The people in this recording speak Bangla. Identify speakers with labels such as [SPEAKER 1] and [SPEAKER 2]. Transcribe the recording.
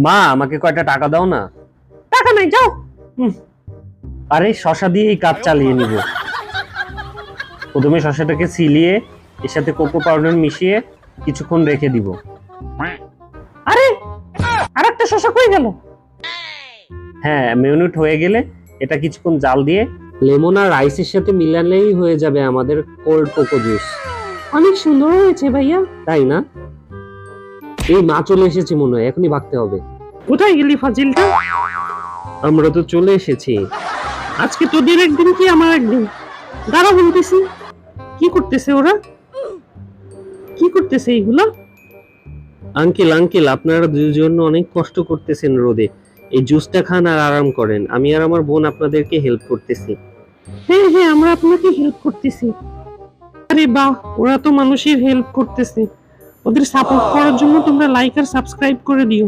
[SPEAKER 1] মা, আমাকে কয়টা টাকা দাও না।
[SPEAKER 2] টাকা নাই, যাও।
[SPEAKER 1] আরে শশা দিয়ে এই কাজ চালিয়ে নিব। প্রথমে শশাটাকে ছিলিয়ে এর সাথে কোকো পাউডার মিশিয়ে কিছুক্ষণ রেখে দিব।
[SPEAKER 2] আরে আরেকটা শসা কই গেল?
[SPEAKER 1] হ্যাঁ, মিনিট হয়ে গেলে এটা কিছুক্ষণ জাল দিয়ে লেমন আর রাইসের সাথে মিলালেই হয়ে যাবে আমাদের কোল্ড কোকো জুস।
[SPEAKER 2] অনেক সুন্দর হয়েছে ভাইয়া।
[SPEAKER 1] তাই না? এই মা চলে এসেছে মনে হয়, এখনই ভাগতে হবে।
[SPEAKER 2] কোথায় গেলি ফাজিলটা?
[SPEAKER 1] আমরা তো চলে এসেছি।
[SPEAKER 2] আজকে তোদের একদিন কি আমার একদিন? দাঁড়া বলতেছি। কি করতেছে ওরা? কি করতেছে এইগুলা?
[SPEAKER 1] আঙ্কেল আঙ্কেল, আপনারা দুজন অনেক কষ্ট করতেছেন রোদে। এই জুসটা খান আর আরাম করেন। আমি আর আমার বোন আপনাদেরকে হেল্প করতেছি।
[SPEAKER 2] হ্যাঁ হ্যাঁ, আমরা আপনাকে হেল্প করতেছি। আরে বাহ, ওরা তো মানুষের হেল্প করতেছে। ওদের সাপোর্ট করার জন্য তোমরা লাইক আর সাবস্ক্রাইব করে দিও।